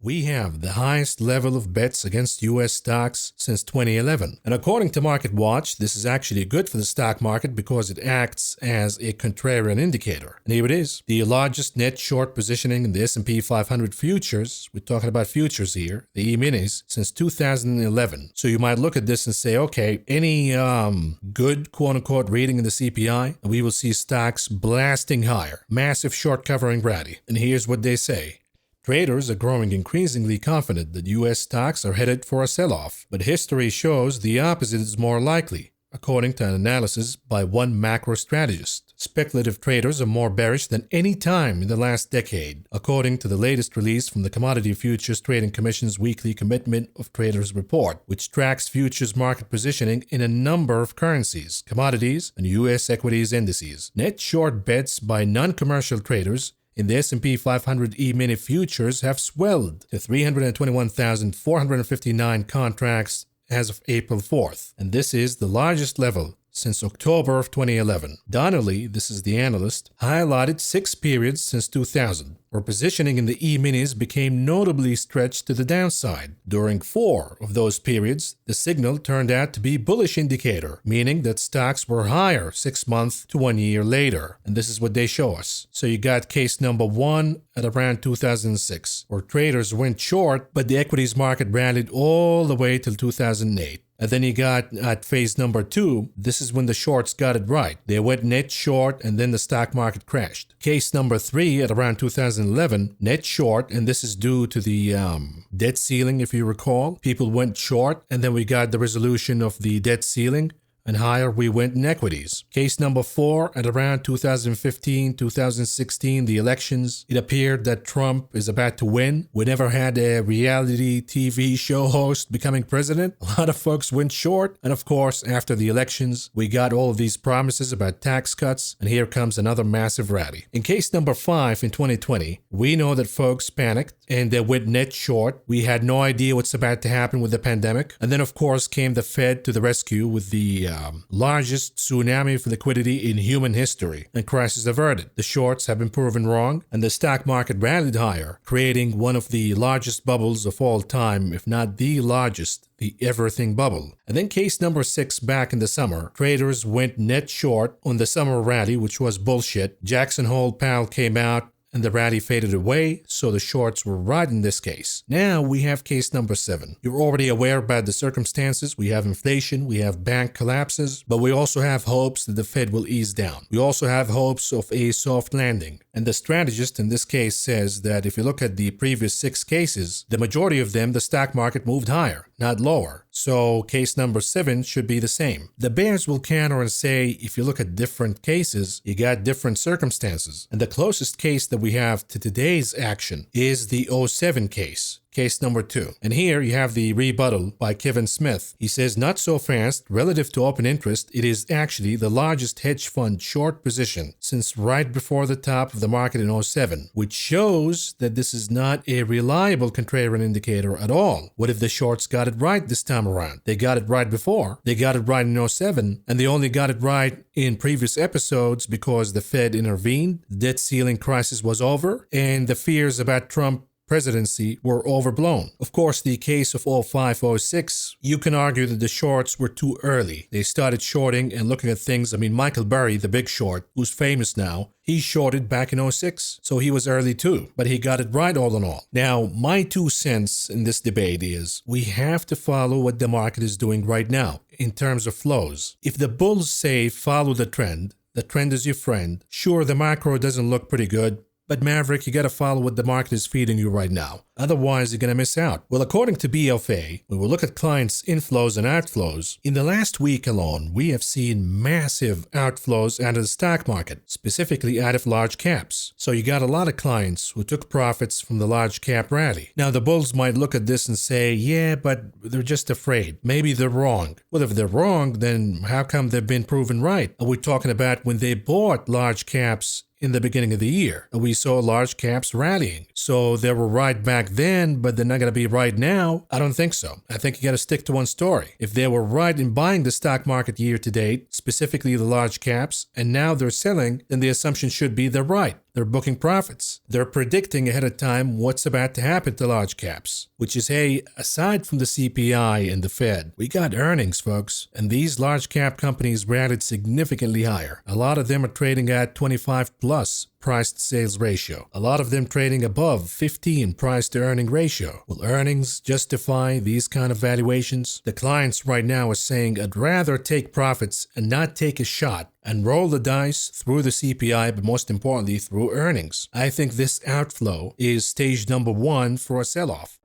we have the highest level of bets against US stocks since 2011. And according to MarketWatch, this is actually good for the stock market because it acts as a contrarian indicator. And here it is. The largest net short positioning in the S&P 500 futures, we're talking about futures here, the E-minis, since 2011. So you might look at this and say, okay, any good quote-unquote reading in the CPI, and we will see stocks blasting higher. Massive short covering rally. And here's what they say. Traders are growing increasingly confident that U.S. stocks are headed for a sell-off, but history shows the opposite is more likely, according to an analysis by one macro strategist. Speculative traders are more bearish than any time in the last decade, according to the latest release from the Commodity Futures Trading Commission's weekly Commitment of Traders report, which tracks futures market positioning in a number of currencies, commodities, and U.S. equities indices. Net short bets by non-commercial traders in the S&P 500 E-mini futures have swelled to 321,459 contracts as of April 4th, and this is the largest level since October of 2011. Donnelly, this is the analyst, highlighted 6 periods since 2000, where positioning in the E-minis became notably stretched to the downside. During 4 of those periods, the signal turned out to be bullish indicator, meaning that stocks were higher 6 months to 1 year later. And this is what they show us. So you got case number 1 at around 2006, where traders went short, but the equities market rallied all the way till 2008. And then you got at phase number 2, this is when the shorts got it right. They went net short and then the stock market crashed. Case number 3 at around 2011, net short, and this is due to the debt ceiling, if you recall. People went short and then we got the resolution of the debt ceiling, and higher we went in equities. Case number 4, at around 2015, 2016, the elections, it appeared that Trump is about to win. We never had a reality TV show host becoming president. A lot of folks went short. And of course, after the elections, we got all of these promises about tax cuts, and here comes another massive rally. In case number 5 in 2020, we know that folks panicked and they went net short. We had no idea what's about to happen with the pandemic. And then of course came the Fed to the rescue with the largest tsunami of liquidity in human history, and crisis averted. The shorts have been proven wrong, and the stock market rallied higher, creating one of the largest bubbles of all time, if not the largest, the everything bubble. And then case number 6 back in the summer, traders went net short on the summer rally, which was bullshit. Jackson Hole Powell came out, and the rally faded away, so the shorts were right in this case. Now we have case number 7. You're already aware about the circumstances. We have inflation, we have bank collapses, but we also have hopes that the Fed will ease down. We also have hopes of a soft landing. And the strategist in this case says that if you look at the previous 6 cases, the majority of them, the stock market moved higher, not lower. So case number 7 should be the same. The bears will counter and say, if you look at different cases, you got different circumstances. And the closest case that we have to today's action is the 07 case. Case number 2. And here you have the rebuttal by Kevin Smith. He says, not so fast. Relative to open interest, it is actually the largest hedge fund short position since right before the top of the market in 07, which shows that this is not a reliable contrarian indicator at all. What if the shorts got it right this time around? They got it right before. They got it right in 07, and they only got it right in previous episodes because the Fed intervened, the debt ceiling crisis was over, and the fears about Trump presidency were overblown. Of course, the case of 05-06, you can argue that the shorts were too early. They started shorting and looking at things. I mean, Michael Burry, the big short, who's famous now, he shorted back in 06, so he was early too, but he got it right all in all. Now, my 2 cents in this debate is we have to follow what the market is doing right now in terms of flows. If the bulls say follow the trend is your friend, sure, the macro doesn't look pretty good, but Maverick, you gotta follow what the market is feeding you right now. Otherwise, you're gonna miss out. Well, according to BFA, when we look at clients' inflows and outflows, in the last week alone, we have seen massive outflows out of the stock market, specifically out of large caps. So you got a lot of clients who took profits from the large cap rally. Now, the bulls might look at this and say, yeah, but they're just afraid. Maybe they're wrong. Well, if they're wrong, then how come they've been proven right? Are we talking about when they bought large caps in the beginning of the year, and we saw large caps rallying? So they were right back then, but they're not going to be right now? I don't think so. I think you got to stick to one story. If they were right in buying the stock market year to date, specifically the large caps, and now they're selling, then the assumption should be they're right. They're booking profits. They're predicting ahead of time what's about to happen to large caps, which is, hey, aside from the CPI and the Fed, we got earnings, folks, and these large cap companies rated significantly higher. A lot of them are trading at 25 plus price to sales ratio. A lot of them trading above 15 price to earning ratio. Will earnings justify these kind of valuations? The clients right now are saying, I'd rather take profits and not take a shot and roll the dice through the CPI, but most importantly through earnings. I think this outflow is stage number 1 for a sell-off.